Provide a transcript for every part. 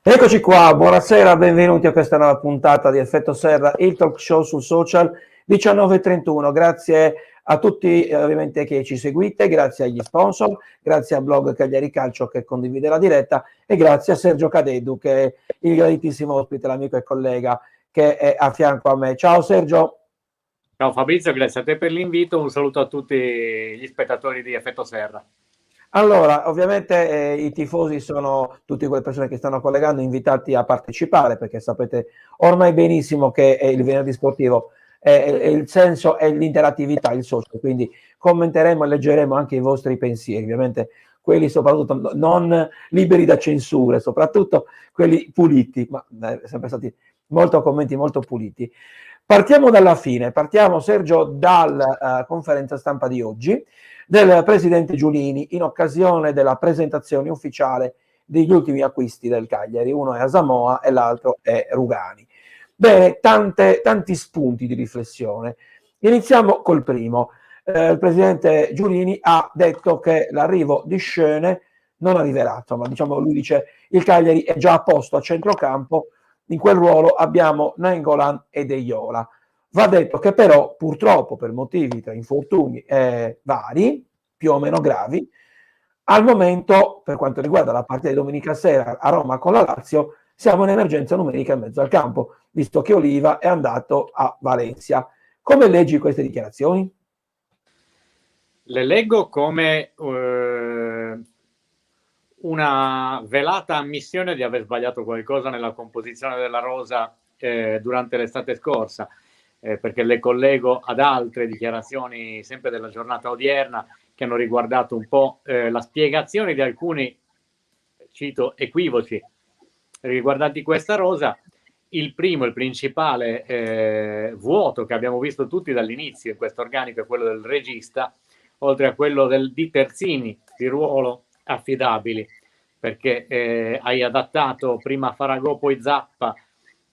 Eccoci qua, buonasera, benvenuti a questa nuova puntata di Effetto Serra, il talk show sul social 19:31. Grazie a tutti ovviamente che ci seguite, grazie agli sponsor, grazie al blog Cagliari Calcio che condivide la diretta e grazie a Sergio Cadeddu che è il graditissimo ospite, l'amico e collega che è a fianco a me. Ciao Sergio. Ciao Fabrizio, grazie a te per l'invito, un saluto a tutti gli spettatori di Effetto Serra. Allora, ovviamente i tifosi sono tutte quelle persone che stanno collegando invitati a partecipare, perché sapete ormai benissimo che è il venerdì sportivo il senso è l'interattività, il social, quindi commenteremo e leggeremo anche i vostri pensieri, ovviamente quelli soprattutto non liberi da censure, soprattutto quelli puliti, ma sempre stati molto commenti molto puliti. Partiamo dalla fine, partiamo Sergio dalla conferenza stampa di oggi del presidente Giulini in occasione della presentazione ufficiale degli ultimi acquisti del Cagliari, uno è Asamoah e l'altro è Rugani. Bene, tanti spunti di riflessione. Iniziamo col primo. Il presidente Giulini ha detto che l'arrivo di Schöne non arriverà, insomma, diciamo, lui dice il Cagliari è già a posto a centrocampo, in quel ruolo abbiamo Nainggolan e De Jong. Va detto che però purtroppo per motivi tra infortuni vari, più o meno gravi, al momento per quanto riguarda la partita di domenica sera a Roma con la Lazio siamo in emergenza numerica in mezzo al campo, visto che Oliva è andato a Valencia. Come leggi queste dichiarazioni? Le leggo come una velata ammissione di aver sbagliato qualcosa nella composizione della rosa durante l'estate scorsa, perché le collego ad altre dichiarazioni sempre della giornata odierna che hanno riguardato un po' la spiegazione di alcuni, cito, equivoci riguardanti questa rosa. Il primo, il principale vuoto che abbiamo visto tutti dall'inizio in questo organico è quello del regista, oltre a quello di terzini di ruolo affidabili, perché hai adattato prima Faragò poi Zappa,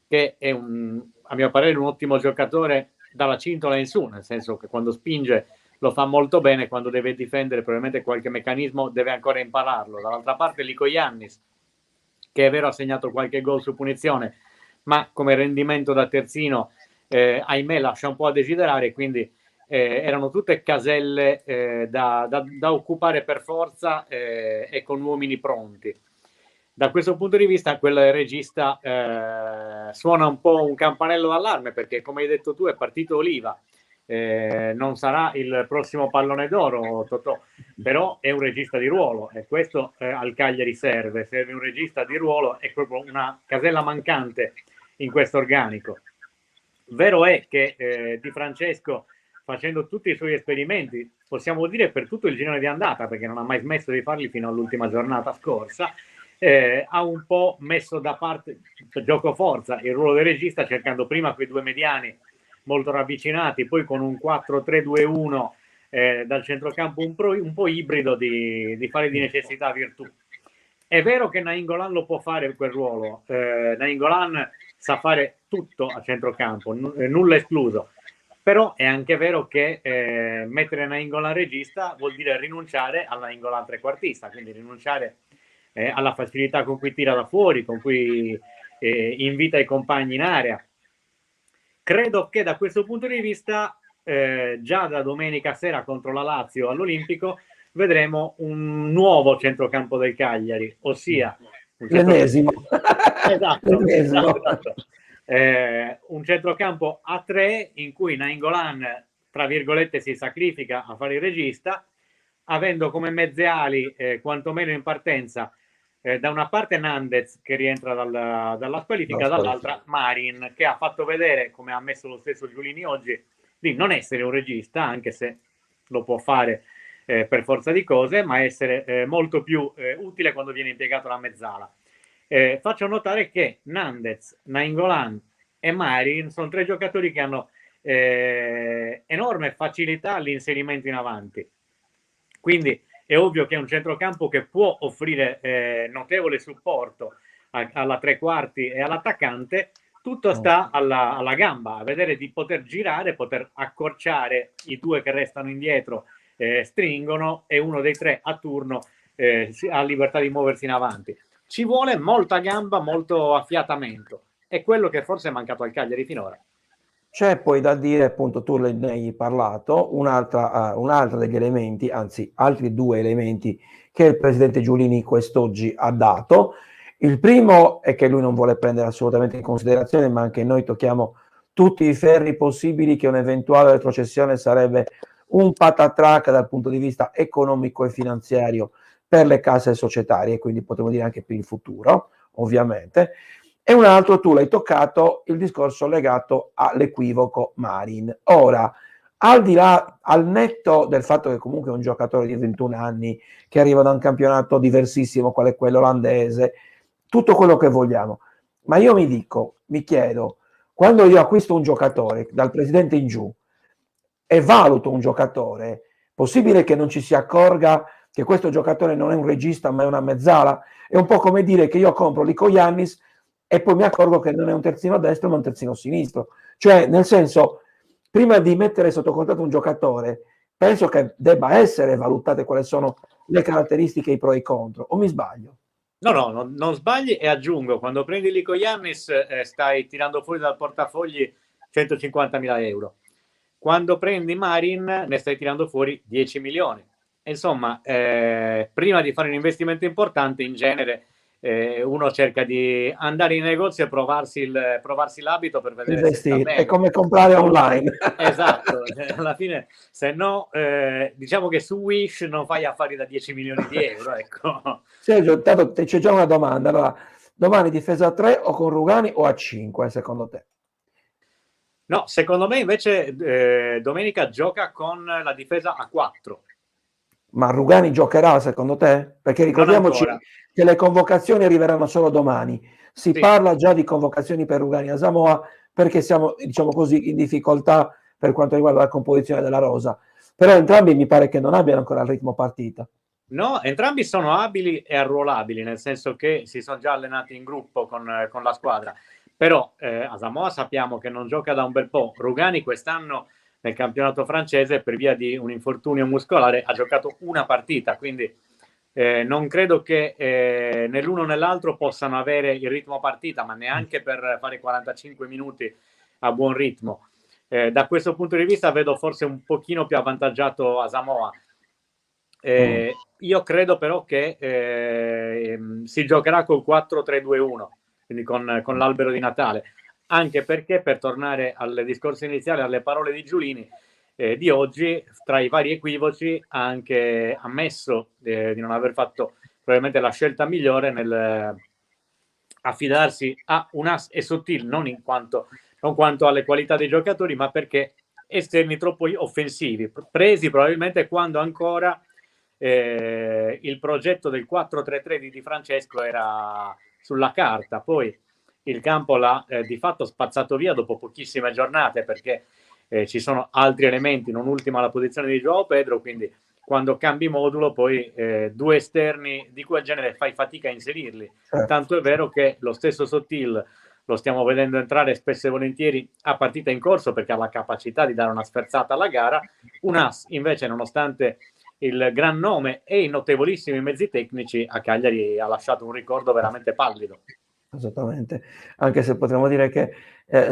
che è a mio parere un ottimo giocatore dalla cintola in su, nel senso che quando spinge lo fa molto bene, quando deve difendere probabilmente qualche meccanismo deve ancora impararlo. Dall'altra parte Lico Iannis, che è vero ha segnato qualche gol su punizione, ma come rendimento da terzino ahimè lascia un po' a desiderare, quindi erano tutte caselle da occupare per forza e con uomini pronti. Da questo punto di vista quel regista suona un po' un campanello d'allarme, perché come hai detto tu è partito Oliva, non sarà il prossimo pallone d'oro Totò, però è un regista di ruolo e questo al Cagliari serve un regista di ruolo, è proprio una casella mancante in questo organico. Vero è che Di Francesco, facendo tutti i suoi esperimenti, possiamo dire per tutto il girone di andata, perché non ha mai smesso di farli fino all'ultima giornata scorsa, ha un po' messo da parte per gioco forza il ruolo del regista, cercando prima quei due mediani molto ravvicinati, poi con un 4-3-2-1 dal centrocampo un po' ibrido di fare di necessità virtù. È vero che Nainggolan lo può fare quel ruolo, Nainggolan sa fare tutto a centrocampo, nulla escluso, però è anche vero che mettere Nainggolan regista vuol dire rinunciare a Nainggolan trequartista, quindi rinunciare alla facilità con cui tira da fuori, con cui invita i compagni in area. Credo che da questo punto di vista già da domenica sera contro la Lazio all'Olimpico vedremo un nuovo centrocampo del Cagliari, ossia l'ennesimo. Esatto. Un centrocampo a 3 in cui Nainggolan tra virgolette si sacrifica a fare il regista, avendo come mezze ali quantomeno in partenza da una parte Nandez che rientra dalla squalifica, dall'altra Marin, che ha fatto vedere, come ha ammesso lo stesso Giulini oggi, di non essere un regista, anche se lo può fare per forza di cose, ma essere molto più utile quando viene impiegato la mezzala. Faccio notare che Nandez, Nainggolan e Marin sono 3 giocatori che hanno enorme facilità all'inserimento in avanti. Quindi è ovvio che è un centrocampo che può offrire notevole supporto alla tre quarti e all'attaccante. Tutto sta alla gamba, a vedere di poter girare, poter accorciare i 2 che restano indietro, stringono, e uno dei 3 a turno ha libertà di muoversi in avanti. Ci vuole molta gamba, molto affiatamento. È quello che forse è mancato al Cagliari finora. C'è poi da dire, appunto, tu ne hai parlato, un'altra degli elementi, anzi altri 2 elementi che il presidente Giulini quest'oggi ha dato. Il primo è che lui non vuole prendere assolutamente in considerazione, ma anche noi tocchiamo tutti i ferri possibili, che un'eventuale retrocessione sarebbe un patatrac dal punto di vista economico e finanziario per le case societarie, quindi potremmo dire anche per il futuro, ovviamente. E un altro, tu l'hai toccato, il discorso legato all'equivoco Marin. Ora, al di là, al netto del fatto che comunque è un giocatore di 21 anni che arriva da un campionato diversissimo quale quello olandese, tutto quello che vogliamo, ma io mi chiedo, quando io acquisto un giocatore dal presidente in giù e valuto un giocatore, possibile che non ci si accorga che questo giocatore non è un regista ma è una mezzala? È un po' come dire che io compro Lico Iannis e poi mi accorgo che non è un terzino destro ma un terzino sinistro. Cioè, nel senso, prima di mettere sotto contratto un giocatore, penso che debba essere valutate quali sono le caratteristiche, i pro e i contro, o mi sbaglio? No, non sbagli, e aggiungo, quando prendi Lico Iannis stai tirando fuori dal portafogli 150.000 euro. Quando prendi Marin ne stai tirando fuori 10 milioni. Insomma, prima di fare un investimento importante, in genere uno cerca di andare in negozio e provarsi l'abito per vedere se sta Investire, è bene. come comprare online. Esatto, alla fine, se no, diciamo che su Wish non fai affari da 10 milioni di euro, ecco. Sergio, tanto c'è già una domanda. Allora, domani difesa a 3 o con Rugani o a 5, secondo te? No, secondo me invece domenica gioca con la difesa a 4. Ma Rugani giocherà secondo te? Perché Non ricordiamoci ancora. che le convocazioni arriveranno solo domani. Si Sì. parla già di convocazioni per Rugani a Samoa perché siamo, diciamo così, in difficoltà per quanto riguarda la composizione della rosa. Però entrambi mi pare che non abbiano ancora il ritmo partita. No, entrambi sono abili e arruolabili, nel senso che si sono già allenati in gruppo con la squadra. Però a Samoa sappiamo che non gioca da un bel po'. Rugani quest'anno nel campionato francese, per via di un infortunio muscolare, ha giocato una partita, quindi non credo che né l'uno né l'altro possano avere il ritmo partita, ma neanche per fare 45 minuti a buon ritmo. Da questo punto di vista vedo forse un pochino più avvantaggiato a Samoa. Io credo però che si giocherà col 4-3-2-1, quindi con l'albero di Natale, anche perché, per tornare al discorso iniziale, alle parole di Giulini di oggi, tra i vari equivoci ha anche ammesso di non aver fatto probabilmente la scelta migliore nel affidarsi a Unas e Sottil, non quanto alle qualità dei giocatori, ma perché esterni troppo offensivi, presi probabilmente quando ancora il progetto del 4-3-3 di Di Francesco era sulla carta. Poi il campo l'ha di fatto spazzato via dopo pochissime giornate, perché ci sono altri elementi, non ultima la posizione di João Pedro, quindi quando cambi modulo poi 2 esterni di quel genere fai fatica a inserirli. Tanto è vero che lo stesso Sottil lo stiamo vedendo entrare spesso e volentieri a partita in corso, perché ha la capacità di dare una sferzata alla gara. Unas invece, nonostante il gran nome e i notevolissimi mezzi tecnici, a Cagliari ha lasciato un ricordo veramente pallido. Esattamente, anche se potremmo dire che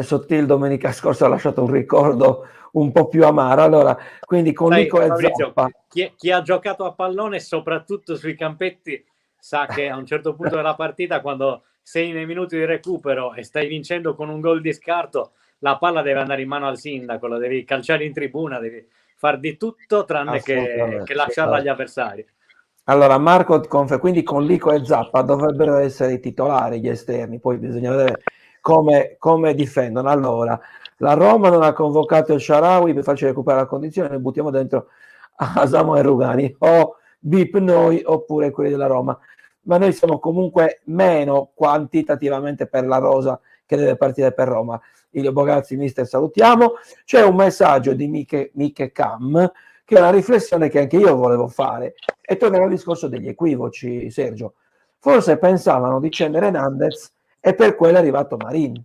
Sottil domenica scorsa ha lasciato un ricordo un po' più amaro. Allora, quindi con Lico e Zappa. Chi ha giocato a pallone, soprattutto sui campetti, sa che a un certo punto della partita, quando sei nei minuti di recupero e stai vincendo con un gol di scarto, la palla deve andare in mano al sindaco, la devi calciare in tribuna, devi far di tutto tranne che lasciarla agli avversari. Allora, Marco, quindi con Lico e Zappa dovrebbero essere i titolari, gli esterni, poi bisogna vedere come difendono. Allora, la Roma non ha convocato il Shaarawy per farci recuperare la condizione, ne buttiamo dentro a Samuel Rugani, o bip noi oppure quelli della Roma, ma noi siamo comunque meno quantitativamente per la rosa che deve partire per Roma. Ilio Bogazzi, mister, salutiamo. C'è un messaggio di Miche Cam, che è una riflessione che anche io volevo fare, e torniamo al discorso degli equivoci, Sergio. Forse pensavano di scendere Hernandez e per quello è arrivato Marin.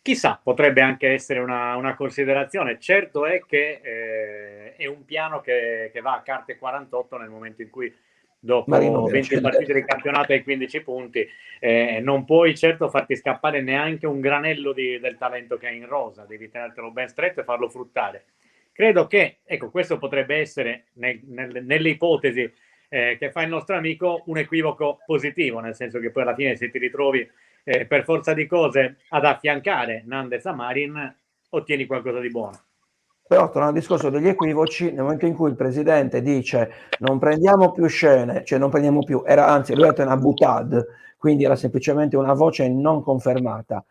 Chissà, potrebbe anche essere una considerazione. Certo è che è un piano che va a carte 48 nel momento in cui, dopo 20 partite di campionato e 15 punti, non puoi certo farti scappare neanche un granello del talento che hai in rosa, devi tenertelo ben stretto e farlo fruttare. Credo che, ecco, questo potrebbe essere, nelle ipotesi che fa il nostro amico, un equivoco positivo, nel senso che poi alla fine, se ti ritrovi per forza di cose ad affiancare Nandez a Marin, ottieni qualcosa di buono. Però tornando al discorso degli equivoci, nel momento in cui il presidente dice non prendiamo più scene, cioè non prendiamo più, anzi lui ha detto una butad, quindi era semplicemente una voce non confermata.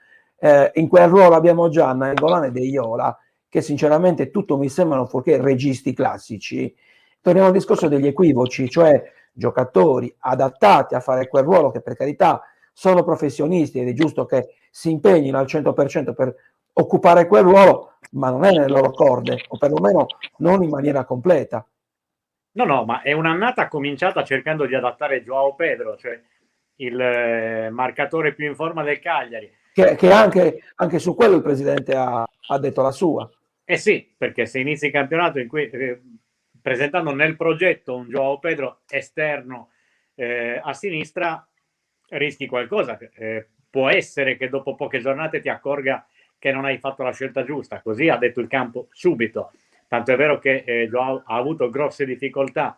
In quel ruolo abbiamo già Nainggolan e De Iola, che sinceramente tutto mi sembrano fuorché registi classici. Torniamo al discorso degli equivoci, cioè giocatori adattati a fare quel ruolo, che per carità sono professionisti ed è giusto che si impegnino al 100% per occupare quel ruolo, ma non è nelle loro corde, o perlomeno non in maniera completa. No, ma è un'annata cominciata cercando di adattare Joao Pedro, cioè il marcatore più in forma del Cagliari. Che anche su quello il presidente ha detto la sua. Sì, perché se inizi il campionato in cui, presentando nel progetto un Joao Pedro esterno a sinistra, rischi qualcosa. Può essere che dopo poche giornate ti accorga che non hai fatto la scelta giusta. Così ha detto il campo subito. Tanto è vero che Joao ha avuto grosse difficoltà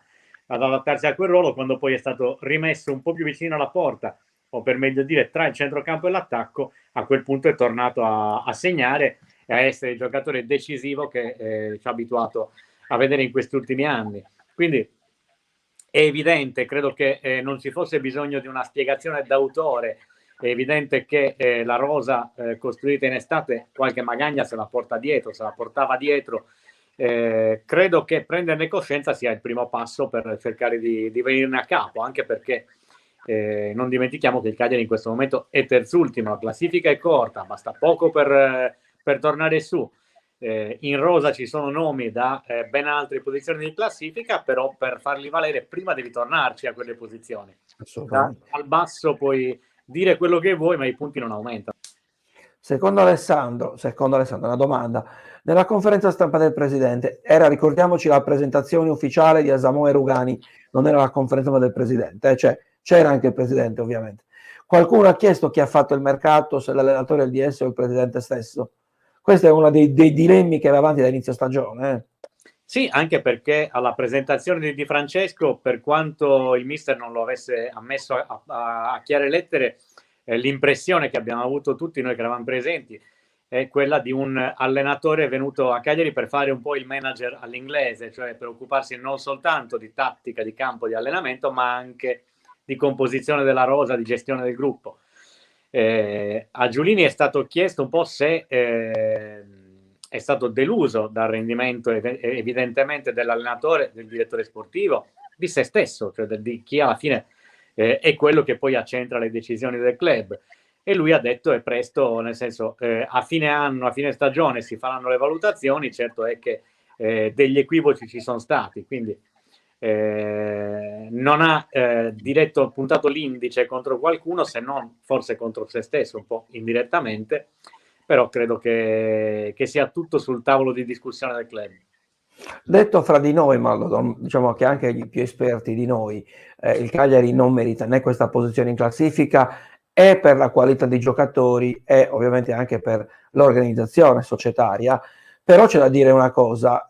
ad adattarsi a quel ruolo, quando poi è stato rimesso un po' più vicino alla porta, o per meglio dire tra il centrocampo e l'attacco. A quel punto è tornato a segnare e a essere il giocatore decisivo che ci ha abituato a vedere in questi ultimi anni. Quindi è evidente, credo che non ci fosse bisogno di una spiegazione d'autore. È evidente che la rosa costruita in estate qualche magagna se la porta dietro, se la portava dietro. Credo che prenderne coscienza sia il primo passo per cercare di venirne a capo, anche perché non dimentichiamo che il Cagliari in questo momento è terzultimo, la classifica è corta, basta poco per tornare su. In rosa ci sono nomi da ben altre posizioni di classifica, però per farli valere prima devi tornarci a quelle posizioni. Al basso puoi dire quello che vuoi, ma i punti non aumentano. Secondo Alessandro, una domanda. Nella conferenza stampa del presidente era, ricordiamoci, la presentazione ufficiale di Asamoah Rugani, non era la conferenza del presidente, cioè c'era anche il presidente ovviamente. Qualcuno ha chiesto chi ha fatto il mercato, se l'allenatore del DS o il presidente stesso. Questo è uno dei dilemmi che va avanti da inizio stagione. Sì, anche perché alla presentazione di Di Francesco, per quanto il mister non lo avesse ammesso a chiare lettere, l'impressione che abbiamo avuto tutti noi che eravamo presenti è quella di un allenatore venuto a Cagliari per fare un po' il manager all'inglese, cioè per occuparsi non soltanto di tattica, di campo, di allenamento, ma anche di composizione della rosa, di gestione del gruppo. A Giulini è stato chiesto un po' se è stato deluso dal rendimento evidentemente dell'allenatore, del direttore sportivo, di se stesso, cioè di chi alla fine è quello che poi accentra le decisioni del club. E lui ha detto: è presto, nel senso, a fine anno, a fine stagione si faranno le valutazioni. Certo è che degli equivoci ci sono stati, quindi non ha puntato l'indice contro qualcuno, se non forse contro se stesso, un po' indirettamente, però credo che sia tutto sul tavolo di discussione del club. Detto fra di noi, ma diciamo che anche gli più esperti di noi, il Cagliari non merita né questa posizione in classifica, e per la qualità dei giocatori e ovviamente anche per l'organizzazione societaria. Però c'è da dire una cosa,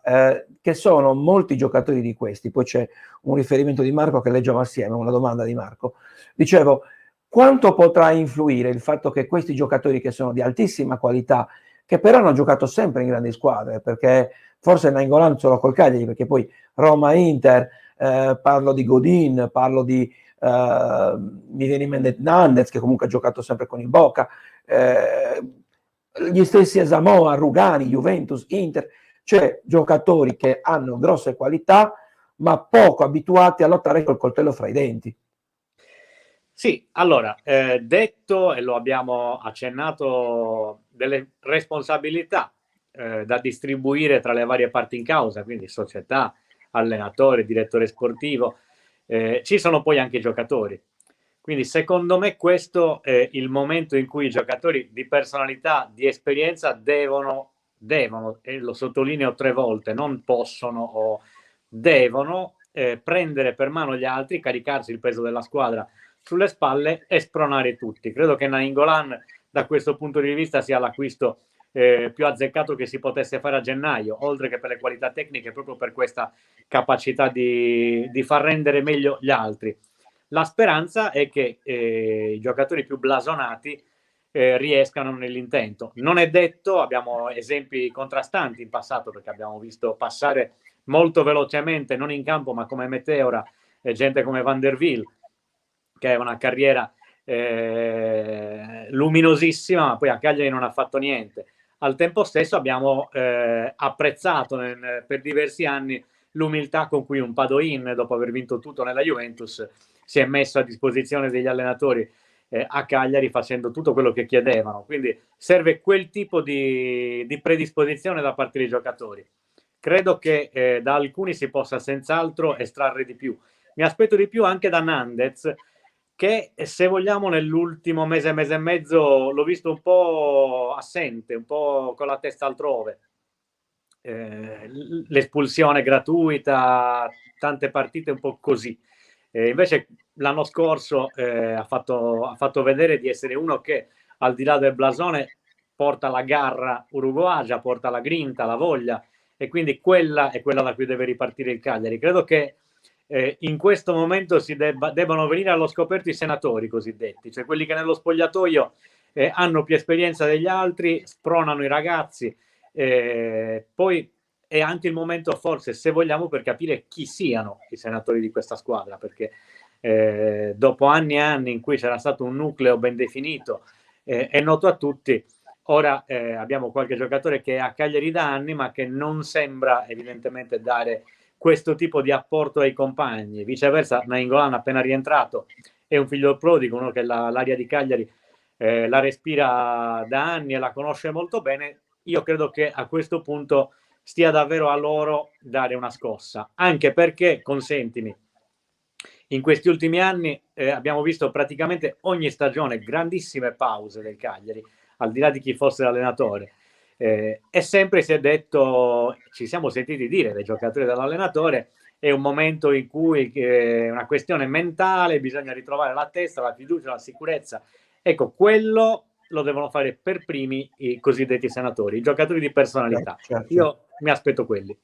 che sono molti giocatori di questi, poi c'è un riferimento di Marco che leggiamo assieme, una domanda di Marco. Dicevo, quanto potrà influire il fatto che questi giocatori, che sono di altissima qualità, che però hanno giocato sempre in grandi squadre, perché forse Nainggolan solo col Cagliari, perché poi Roma, Inter, parlo di Godin, parlo di mi viene in mente Nandez, che comunque ha giocato sempre con il Boca, gli stessi Asamoah, Rugani, Juventus, Inter, cioè giocatori che hanno grosse qualità ma poco abituati a lottare col coltello fra i denti. Sì, allora, detto, e lo abbiamo accennato, delle responsabilità da distribuire tra le varie parti in causa, quindi società, allenatore, direttore sportivo, ci sono poi anche i giocatori. Quindi secondo me questo è il momento in cui i giocatori di personalità, di esperienza devono, e lo sottolineo 3 volte, non possono o devono prendere per mano gli altri, caricarsi il peso della squadra sulle spalle e spronare tutti. Credo che Nainggolan da questo punto di vista sia l'acquisto più azzeccato che si potesse fare a gennaio, oltre che per le qualità tecniche, proprio per questa capacità di far rendere meglio gli altri. La speranza è che i giocatori più blasonati riescano nell'intento. Non è detto, abbiamo esempi contrastanti in passato, perché abbiamo visto passare molto velocemente, non in campo ma come meteora, gente come Van der Wiel, che è una carriera luminosissima, ma poi a Cagliari non ha fatto niente. Al tempo stesso abbiamo apprezzato per diversi anni l'umiltà con cui un Padoin, dopo aver vinto tutto nella Juventus, si è messo a disposizione degli allenatori a Cagliari facendo tutto quello che chiedevano. Quindi serve quel tipo di predisposizione da parte dei giocatori. Credo che da alcuni si possa senz'altro estrarre di più. Mi aspetto di più anche da Nandez, che se vogliamo nell'ultimo mese e mezzo l'ho visto un po' assente, un po' con la testa altrove. L'espulsione gratuita, tante partite un po' così. Invece l'anno scorso ha fatto vedere di essere uno che al di là del blasone porta la garra uruguagia, porta la grinta, la voglia, e quindi quella è quella da cui deve ripartire il Cagliari. Credo che in questo momento debbano venire allo scoperto i senatori cosiddetti, cioè quelli che nello spogliatoio hanno più esperienza degli altri, spronano i ragazzi. Poi è anche il momento, forse, se vogliamo, per capire chi siano i senatori di questa squadra, perché dopo anni e anni in cui c'era stato un nucleo ben definito, è noto a tutti. Ora abbiamo qualche giocatore che è a Cagliari da anni, ma che non sembra evidentemente dare questo tipo di apporto ai compagni. Viceversa, Nainggolan, appena rientrato, è un figlio prodigo, uno che l'area di Cagliari la respira da anni e la conosce molto bene. Io credo che a questo punto stia davvero a loro dare una scossa, anche perché, consentimi, in questi ultimi anni abbiamo visto praticamente ogni stagione grandissime pause del Cagliari, al di là di chi fosse l'allenatore. E sempre si è detto, ci siamo sentiti dire dai giocatori e dall'allenatore, è un momento in cui è una questione mentale, bisogna ritrovare la testa, la fiducia, la sicurezza. Ecco, quello lo devono fare per primi i cosiddetti senatori, i giocatori di personalità. Certo. Io mi aspetto quelli.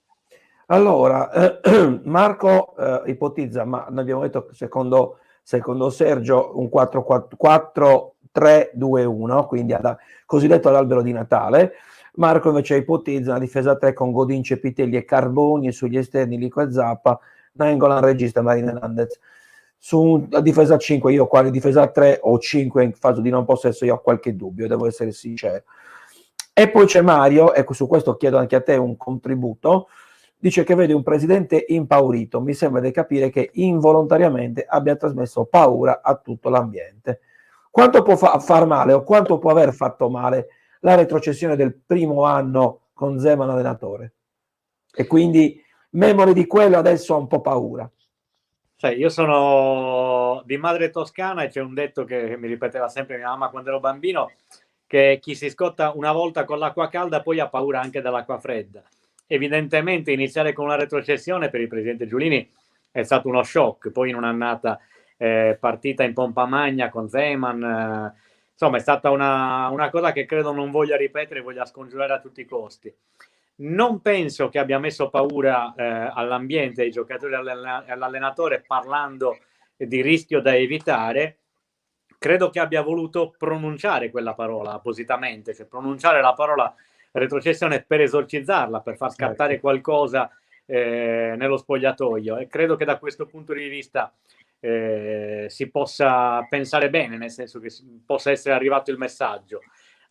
Allora, Marco ipotizza, ma noi abbiamo detto che secondo Sergio un 4-3-2-1, quindi cosiddetto all'albero di Natale. Marco invece ipotizza una difesa 3 con Godin, Cepitelli e Carboni, e sugli esterni Lico e Zappa, Nainggolan, Regista, Marina Hernandez. Su difesa 5 io quale difesa 3 o 5 in caso di non possesso io ho qualche dubbio, devo essere sincero. E poi c'è Mario, ecco, su questo chiedo anche a te un contributo. Dice che vede un presidente impaurito, mi sembra di capire che involontariamente abbia trasmesso paura a tutto l'ambiente. Quanto può far male o quanto può aver fatto male la retrocessione del primo anno con Zeman allenatore? E quindi, memore di quello, adesso ha un po' paura. Sai, io sono di madre toscana e c'è un detto che mi ripeteva sempre mia mamma quando ero bambino, che chi si scotta una volta con l'acqua calda poi ha paura anche dell'acqua fredda. Evidentemente iniziare con una retrocessione per il presidente Giulini è stato uno shock, poi in un'annata partita in pompa magna con Zeman, insomma è stata una cosa che credo non voglia ripetere, voglia scongiurare a tutti i costi. Non penso che abbia messo paura all'ambiente, ai giocatori e all'allenatore parlando di rischio da evitare. Credo che abbia voluto pronunciare quella parola appositamente, cioè pronunciare la parola retrocessione per esorcizzarla, per far scattare qualcosa nello spogliatoio, e credo che da questo punto di vista si possa pensare bene, nel senso che possa essere arrivato il messaggio,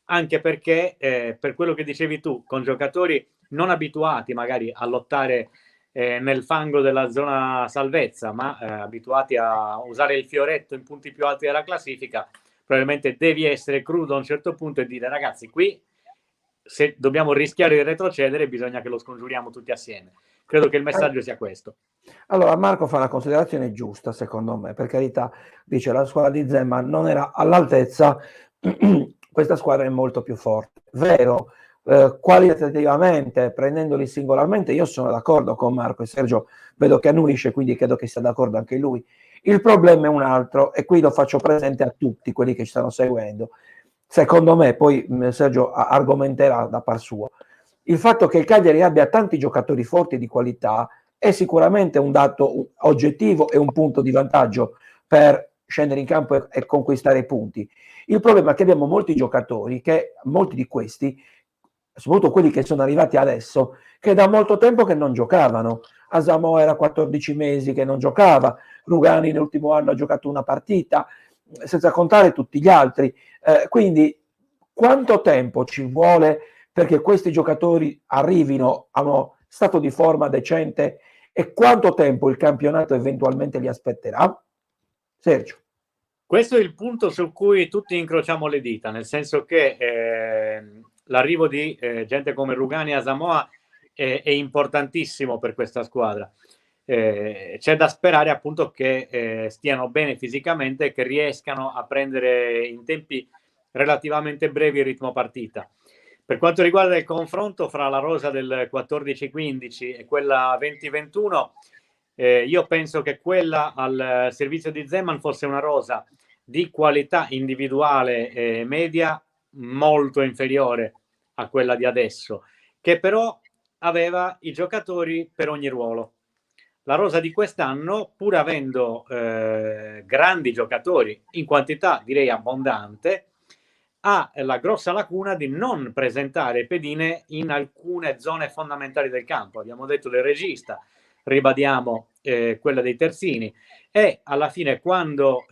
anche perché per quello che dicevi tu, con giocatori non abituati magari a lottare nel fango della zona salvezza, ma abituati a usare il fioretto in punti più alti della classifica, probabilmente devi essere crudo a un certo punto e dire ragazzi, qui se dobbiamo rischiare di retrocedere bisogna che lo scongiuriamo tutti assieme. Credo che il messaggio sia questo. Allora, Marco fa una considerazione giusta, secondo me, per carità, dice la squadra di Zeman non era all'altezza, questa squadra è molto più forte. Vero, qualitativamente, prendendoli singolarmente, io sono d'accordo con Marco e Sergio, vedo che annuisce, quindi credo che sia d'accordo anche lui. Il problema è un altro, e qui lo faccio presente a tutti quelli che ci stanno seguendo. Secondo me, poi Sergio argomenterà da par suo. Il fatto che il Cagliari abbia tanti giocatori forti e di qualità è sicuramente un dato oggettivo e un punto di vantaggio per scendere in campo e conquistare i punti. Il problema è che abbiamo molti giocatori, che molti di questi, soprattutto quelli che sono arrivati adesso, che da molto tempo che non giocavano. Asamoah era 14 mesi che non giocava, Rugani nell'ultimo anno ha giocato una partita, senza contare tutti gli altri. Quindi quanto tempo ci vuole perché questi giocatori arrivino a uno stato di forma decente e quanto tempo il campionato eventualmente li aspetterà? Sergio. Questo è il punto su cui tutti incrociamo le dita, nel senso che l'arrivo di gente come Rugani e Asamoah è importantissimo per questa squadra. C'è da sperare appunto che stiano bene fisicamente e che riescano a prendere in tempi relativamente brevi il ritmo partita. Per quanto riguarda il confronto fra la rosa del 14-15 e quella 20-21, io penso che quella al servizio di Zeman fosse una rosa di qualità individuale media molto inferiore a quella di adesso, che però aveva i giocatori per ogni ruolo. La rosa di quest'anno, pur avendo grandi giocatori in quantità direi abbondante, ha la grossa lacuna di non presentare pedine in alcune zone fondamentali del campo. Abbiamo detto del regista, ribadiamo quella dei terzini, e alla fine quando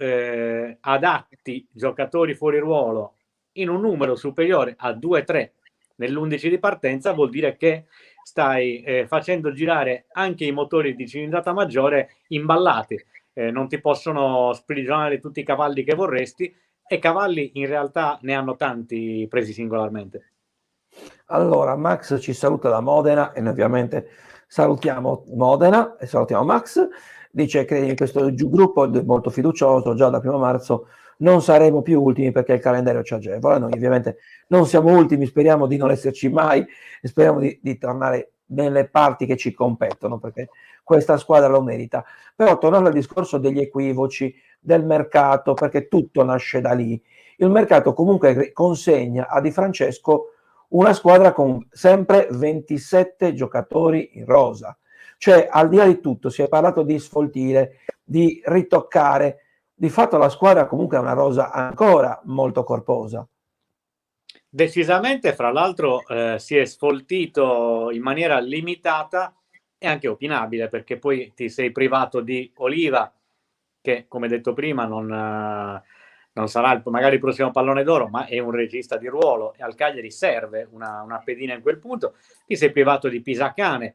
adatti giocatori fuori ruolo in un numero superiore a 2-3 nell'11 di partenza, vuol dire che stai facendo girare anche i motori di cilindrata maggiore imballati, non ti possono sprigionare tutti i cavalli che vorresti, e cavalli in realtà ne hanno tanti presi singolarmente. Allora, Max ci saluta da Modena e noi ovviamente salutiamo Modena e salutiamo Max. Dice che in questo gruppo è molto fiducioso, già da 1 marzo non saremo più ultimi perché il calendario ci agevola. Noi ovviamente non siamo ultimi, speriamo di non esserci mai e speriamo di tornare nelle parti che ci competono perché questa squadra lo merita. Però tornando al discorso degli equivoci, del mercato, perché tutto nasce da lì. Il mercato comunque consegna a Di Francesco una squadra con sempre 27 giocatori in rosa. Cioè, al di là di tutto, si è parlato di sfoltire, di ritoccare. Di fatto la squadra comunque è una rosa ancora molto corposa. Decisamente, fra l'altro, si è sfoltito in maniera limitata e anche opinabile, perché poi ti sei privato di Oliva, che come detto prima non sarà magari il prossimo pallone d'oro, ma è un regista di ruolo e al Cagliari serve una pedina in quel punto. Ti sei privato di Pisacane,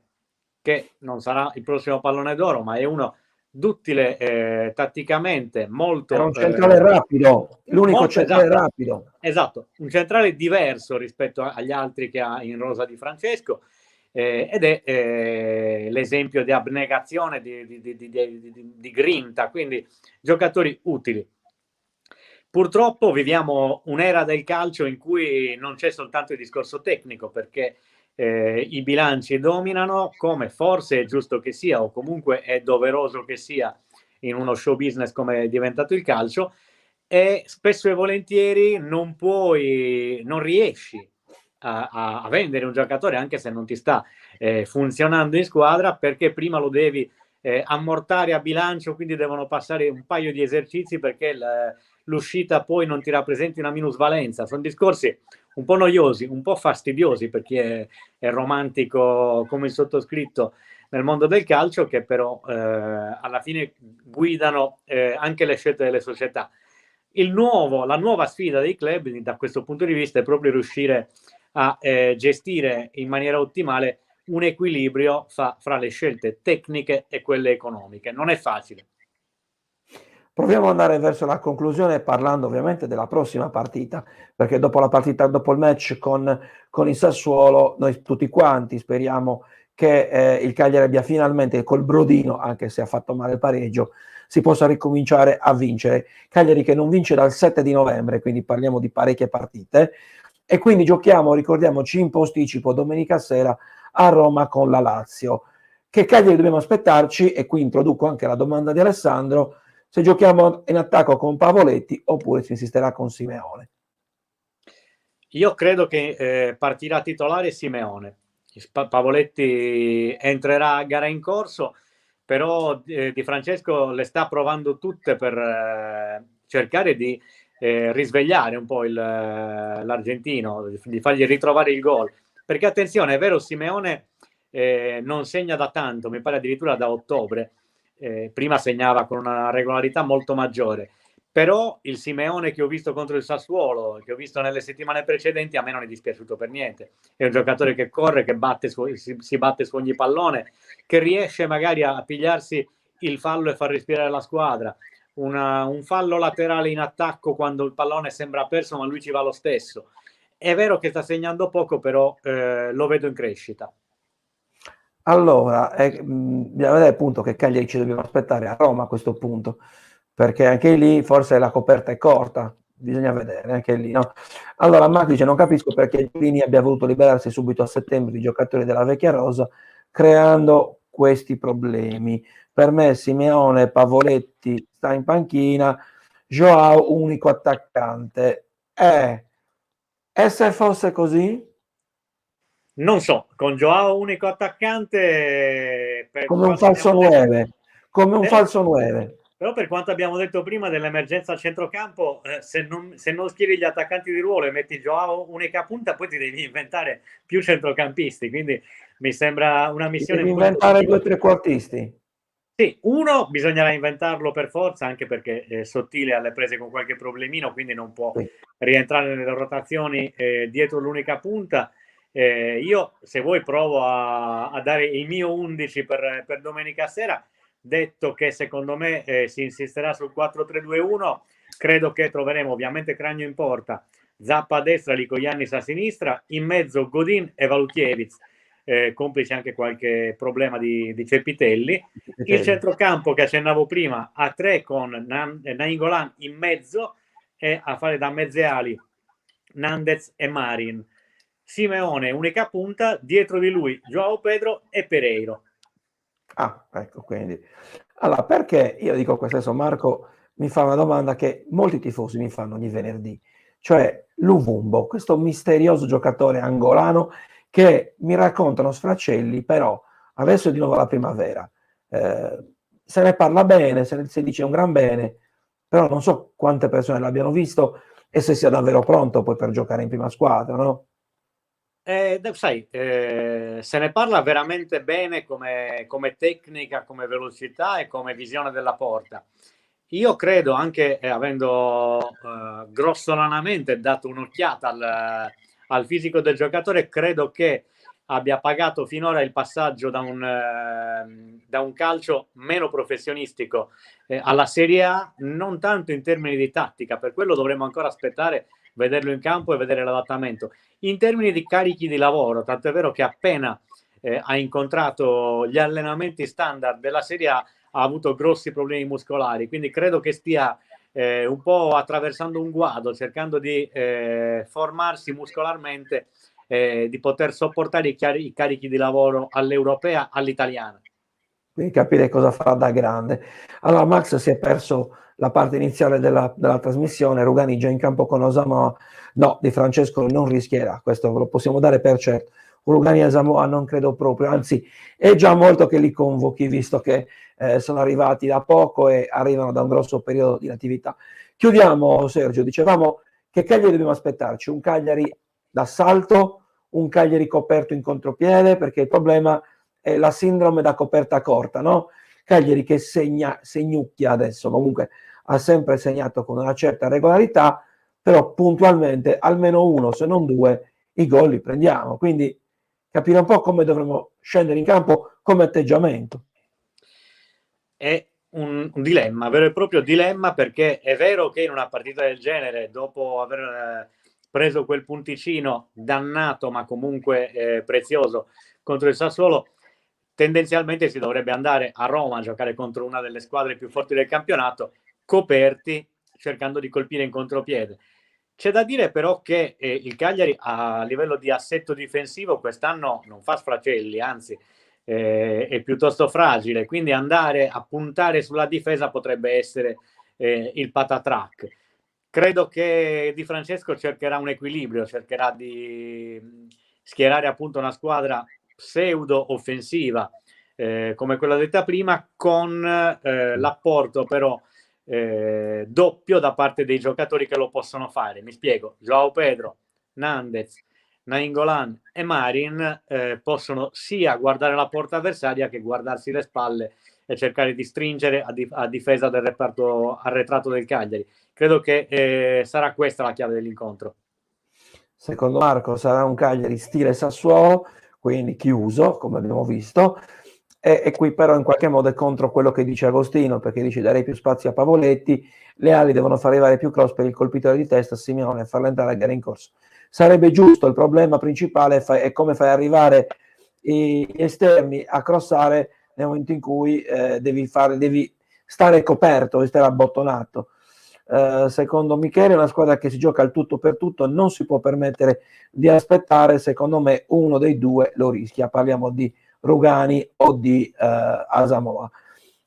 che non sarà il prossimo pallone d'oro, ma è uno duttile tatticamente, molto... Era un centrale rapido, l'unico molto centrale esatto, rapido. esatto, un centrale diverso rispetto agli altri che ha in rosa Di Francesco, ed è l'esempio di abnegazione, di grinta, quindi giocatori utili. Purtroppo viviamo un'era del calcio in cui non c'è soltanto il discorso tecnico, perché i bilanci dominano, come forse è giusto che sia, o comunque è doveroso che sia in uno show business come è diventato il calcio, e spesso e volentieri non riesci a vendere un giocatore anche se non ti sta funzionando in squadra, perché prima lo devi ammortare a bilancio, quindi devono passare un paio di esercizi perché l'uscita poi non ti rappresenti una minusvalenza. Sono discorsi un po' noiosi, un po' fastidiosi per chi è romantico come il sottoscritto nel mondo del calcio, che però alla fine guidano anche le scelte delle società. La nuova sfida dei club da questo punto di vista è proprio riuscire a gestire in maniera ottimale un equilibrio fra le scelte tecniche e quelle economiche. Non è facile. Proviamo ad andare verso la conclusione parlando ovviamente della prossima partita, perché dopo la partita, dopo il match con il Sassuolo, noi tutti quanti speriamo che il Cagliari abbia finalmente col brodino, anche se ha fatto male il pareggio, si possa ricominciare a vincere. Cagliari che non vince dal 7 di novembre, quindi parliamo di parecchie partite, e quindi giochiamo, ricordiamoci, in posticipo domenica sera a Roma con la Lazio. Che Cagliari dobbiamo aspettarci, e qui introduco anche la domanda di Alessandro, se giochiamo in attacco con Pavoletti oppure si insisterà con Simeone. Io credo che partirà titolare Simeone. Pavoletti entrerà a gara in corso, però Di Francesco le sta provando tutte per cercare di risvegliare un po' l'argentino, di fargli ritrovare il gol. Perché attenzione, è vero, Simeone non segna da tanto, mi pare addirittura da ottobre. Prima segnava con una regolarità molto maggiore, però il Simeone che ho visto contro il Sassuolo, che ho visto nelle settimane precedenti, a me non è dispiaciuto per niente. È un giocatore che corre, che si batte su ogni pallone, che riesce magari a pigliarsi il fallo e far respirare la squadra. Un fallo laterale in attacco quando il pallone sembra perso, ma lui ci va lo stesso. È vero che sta segnando poco, però lo vedo in crescita. Allora, bisogna vedere appunto che Cagliari ci dobbiamo aspettare a Roma a questo punto, perché anche lì forse la coperta è corta, bisogna vedere anche lì, no? Allora Marco dice, non capisco perché Giulini abbia voluto liberarsi subito a settembre di giocatori della vecchia rosa, creando questi problemi. Per me Simeone, Pavoletti sta in panchina, Joao unico attaccante. E se fosse così? Non so, con Joao unico attaccante, per Come un quanto falso abbiamo detto, 9, come un falso 9. però per quanto abbiamo detto prima dell'emergenza a centrocampo, se non schieri gli attaccanti di ruolo e metti Joao unica punta, poi ti devi inventare più centrocampisti, quindi mi sembra una missione Devi un po' inventare impossibile. 2 trequartisti. Sì, uno bisognerà inventarlo per forza, anche perché è sottile alle prese con qualche problemino, quindi non può Sì. rientrare nelle rotazioni dietro l'unica punta. Io, se vuoi, provo a dare il mio 11 per domenica sera, detto che secondo me si insisterà sul 4-3-2-1. Credo che troveremo ovviamente Cragno in porta, Zappa a destra, Licoiannis a sinistra, in mezzo Godin e Valutiewicz, complice anche qualche problema di Cepitelli. Il centrocampo che accennavo prima a 3 con Nainggolan in mezzo e a fare da mezze ali Nandez e Marin. Simeone unica punta, dietro di lui Joao Pedro e Pereiro. Ah, ecco, quindi. Allora, perché io dico questo? Adesso Marco mi fa una domanda che molti tifosi mi fanno ogni venerdì, cioè Luvumbo, questo misterioso giocatore angolano che mi raccontano sfracelli, però adesso è di nuovo la primavera. Se ne parla bene, si dice un gran bene, però non so quante persone l'abbiano visto e se sia davvero pronto poi per giocare in prima squadra, no? Sai, se ne parla veramente bene come tecnica, come velocità e come visione della porta. Io credo, anche avendo grossolanamente dato un'occhiata al fisico del giocatore, credo che abbia pagato finora il passaggio da un calcio meno professionistico alla Serie A, non tanto in termini di tattica, per quello dovremmo ancora aspettare, vederlo in campo e vedere l'adattamento. In termini di carichi di lavoro, tanto è vero che appena ha incontrato gli allenamenti standard della Serie A ha avuto grossi problemi muscolari, quindi credo che stia un po' attraversando un guado, cercando di formarsi muscolarmente, di poter sopportare i carichi di lavoro all'europea, all'italiana. Quindi capire cosa farà da grande. Allora Max si è perso la parte iniziale della trasmissione, Rugani già in campo con Osamoa, no, Di Francesco non rischierà, questo ve lo possiamo dare per certo. Rugani e Osamoa non credo proprio, anzi è già molto che li convochi, visto che sono arrivati da poco e arrivano da un grosso periodo di attività. Chiudiamo Sergio, dicevamo che Cagliari dobbiamo aspettarci, un Cagliari d'assalto, un Cagliari coperto in contropiede, perché il problema è la sindrome da coperta corta, no? Cagliari che segnucchia adesso, comunque ha sempre segnato con una certa regolarità, però puntualmente almeno uno, se non due, i gol li prendiamo. Quindi capire un po' come dovremmo scendere in campo come atteggiamento. È un dilemma, vero e proprio dilemma, perché è vero che in una partita del genere, dopo aver preso quel punticino dannato ma comunque prezioso contro il Sassuolo, tendenzialmente si dovrebbe andare a Roma a giocare contro una delle squadre più forti del campionato, coperti, cercando di colpire in contropiede. C'è da dire però che il Cagliari a livello di assetto difensivo quest'anno non fa sfracelli, anzi è piuttosto fragile, quindi andare a puntare sulla difesa potrebbe essere il patatrac. Credo che Di Francesco cercherà un equilibrio, cercherà di schierare appunto una squadra pseudo offensiva come quella detta prima, con l'apporto però doppio da parte dei giocatori che lo possono fare. Mi spiego: Joao Pedro, Nandez, Nainggolan e Marin possono sia guardare la porta avversaria che guardarsi le spalle e cercare di stringere a difesa del reparto arretrato del Cagliari. Credo che sarà questa la chiave dell'incontro. Secondo Marco sarà un Cagliari stile Sassuolo, quindi chiuso, come abbiamo visto, e qui però in qualche modo è contro quello che dice Agostino, perché dice darei più spazio a Pavoletti, le ali devono far arrivare più cross per il colpitore di testa, Simeone, e farla entrare a gara in corso. Sarebbe giusto, il problema principale è come fai arrivare gli esterni a crossare nel momento in cui devi stare coperto, devi stare abbottonato. Secondo Michele è una squadra che si gioca al tutto per tutto, non si può permettere di aspettare, secondo me uno dei due lo rischia, parliamo di Rugani o di Asamoah.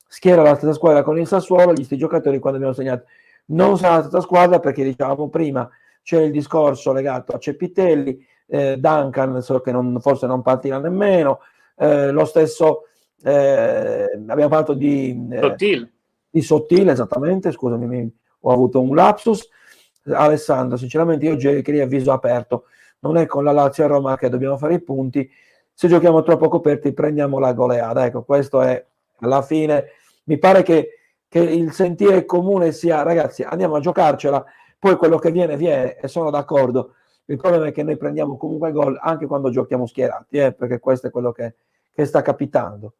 Schiera la stessa squadra con il Sassuolo, gli stessi giocatori quando abbiamo segnato non sarà la stessa squadra, perché dicevamo prima c'è il discorso legato a Cepitelli, Duncan so che forse non partirà nemmeno, lo stesso abbiamo parlato di Sottile, esattamente, scusami, ho avuto un lapsus. Alessandro, sinceramente io giocherei a viso aperto, non è con la Lazio e Roma che dobbiamo fare i punti, se giochiamo troppo coperti prendiamo la goleada. Ecco, questo è alla fine, mi pare che il sentire comune sia ragazzi andiamo a giocarcela, poi quello che viene viene, e sono d'accordo. Il problema è che noi prendiamo comunque gol anche quando giochiamo schierati, perché questo è quello che sta capitando.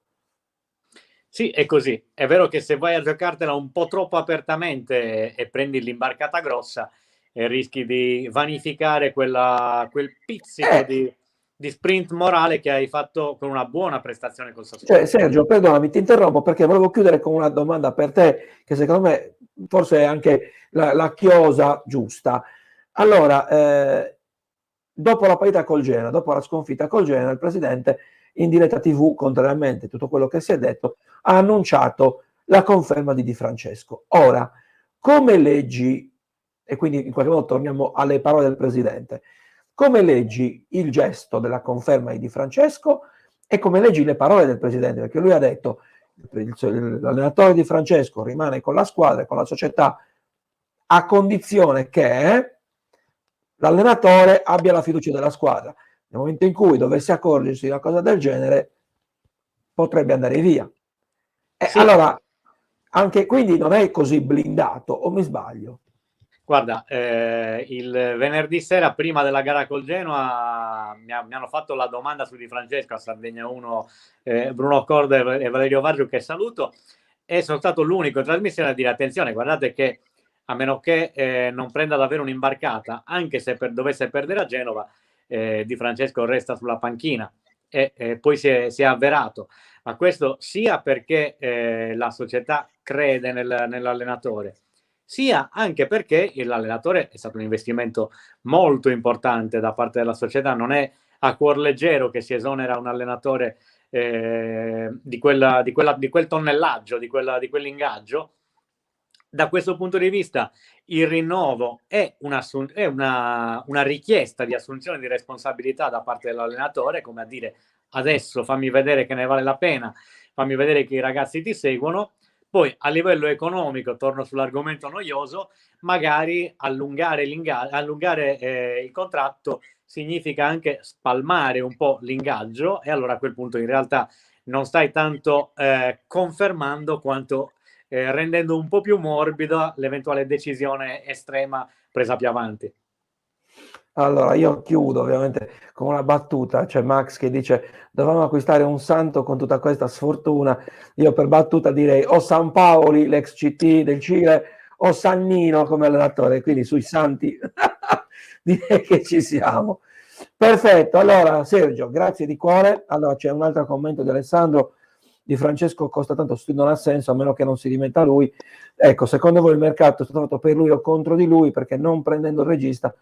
Sì, è così. È vero che se vai a giocartela un po' troppo apertamente e prendi l'imbarcata grossa, rischi di vanificare quel pizzico di sprint morale che hai fatto con una buona prestazione col Sassuolo. Sergio, perdonami, ti interrompo perché volevo chiudere con una domanda per te, che secondo me forse è anche la chiosa giusta. Allora, dopo la partita col Genoa, dopo la sconfitta col Genoa, il presidente in diretta TV, contrariamente a tutto quello che si è detto, ha annunciato la conferma di Di Francesco. Ora, come leggi, e quindi in qualche modo torniamo alle parole del presidente, come leggi il gesto della conferma di Di Francesco e come leggi le parole del presidente? Perché lui ha detto l'allenatore Di Francesco rimane con la squadra e con la società a condizione che l'allenatore abbia la fiducia della squadra. Nel momento in cui dovesse accorgersi di una cosa del genere, potrebbe andare via. Sì. Allora, anche quindi non è così blindato, o mi sbaglio? Guarda, il venerdì sera, prima della gara col Genoa, mi hanno fatto la domanda su Di Francesco a Sardegna 1, Bruno Corda e Valerio Vargiu, che saluto, e sono stato l'unico in trasmissione a dire attenzione, guardate che a meno che non prenda davvero un'imbarcata, anche se dovesse perdere a Genova, Di Francesco resta sulla panchina, e poi si è avverato. Ma questo sia perché la società crede nell'allenatore, sia anche perché l'allenatore è stato un investimento molto importante da parte della società. Non è a cuor leggero che si esonera un allenatore di quel tonnellaggio, di quell'ingaggio. Da questo punto di vista il rinnovo è una richiesta di assunzione di responsabilità da parte dell'allenatore, come a dire: adesso fammi vedere che ne vale la pena, fammi vedere che i ragazzi ti seguono. Poi a livello economico, torno sull'argomento noioso, magari allungare il contratto significa anche spalmare un po' l'ingaggio, e allora a quel punto in realtà non stai tanto confermando quanto rendendo un po' più morbida l'eventuale decisione estrema presa più avanti. Allora, io chiudo ovviamente con una battuta, c'è Max che dice dovevamo acquistare un santo con tutta questa sfortuna, io per battuta direi o San Paoli, l'ex CT del Cile, o Sannino come allenatore, quindi sui santi direi che ci siamo. Perfetto, allora Sergio, grazie di cuore. Allora c'è un altro commento di Alessandro, di Francesco costa tanto, non ha senso a meno che non si dimetta lui. Ecco, secondo voi il mercato è stato fatto per lui o contro di lui? Perché non prendendo il regista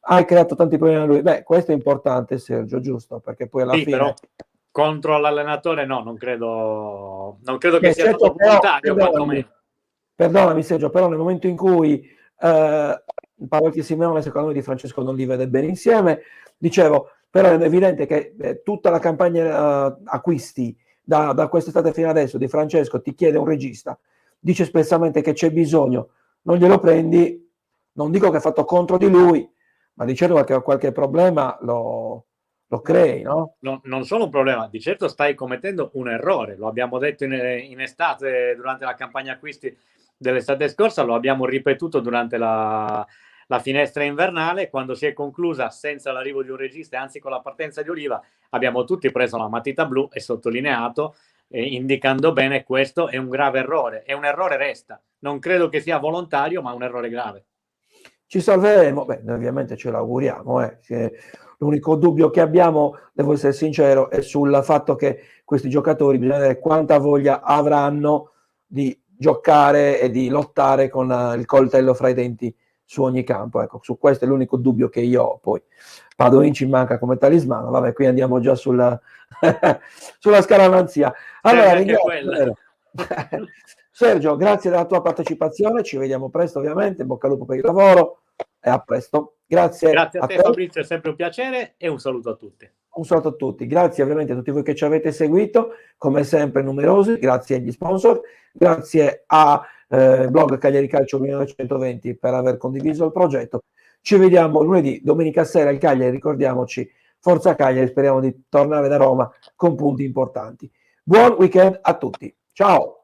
hai creato tanti problemi a lui. Beh, questo è importante, Sergio, giusto? Perché poi alla Sì, fine... però contro l'allenatore no, non credo che Beh, sia certo, stato però, volontario, quantomeno. perdonami Sergio, però nel momento in cui Pavotti e Simeone, secondo me, di Francesco non li vede bene insieme, dicevo, però è evidente che tutta la campagna acquisti da quest'estate fino adesso di Francesco ti chiede un regista, dice espressamente che c'è bisogno, non glielo prendi, non dico che ha fatto contro di lui, ma dicendo che qualche problema lo crei, no? Non solo un problema, di certo stai commettendo un errore, lo abbiamo detto in estate durante la campagna acquisti dell'estate scorsa, lo abbiamo ripetuto durante la finestra invernale, quando si è conclusa senza l'arrivo di un regista, anzi con la partenza di Oliva, abbiamo tutti preso la matita blu e sottolineato, indicando bene questo è un grave errore, e un errore resta, non credo che sia volontario, ma un errore grave. Ci salveremo? Beh, noi ovviamente ce l'auguriamo. L'unico dubbio che abbiamo, devo essere sincero, è sul fatto che questi giocatori bisogna vedere quanta voglia avranno di giocare e di lottare con il coltello fra i denti su ogni campo. Ecco, su questo è l'unico dubbio che io ho. Poi Padoin ci manca come talismano, vabbè, qui andiamo già sulla scaramanzia. Allora, ringrazio. Sergio, grazie della tua partecipazione, ci vediamo presto ovviamente, in bocca al lupo per il lavoro e a presto. Grazie a te Fabrizio, è sempre un piacere e un saluto a tutti. Un saluto a tutti, grazie ovviamente a tutti voi che ci avete seguito, come sempre numerosi, grazie agli sponsor, grazie a blog Cagliari Calcio 1920 per aver condiviso il progetto. Ci vediamo lunedì, domenica sera il Cagliari, ricordiamoci, Forza Cagliari, speriamo di tornare da Roma con punti importanti. Buon weekend a tutti, ciao!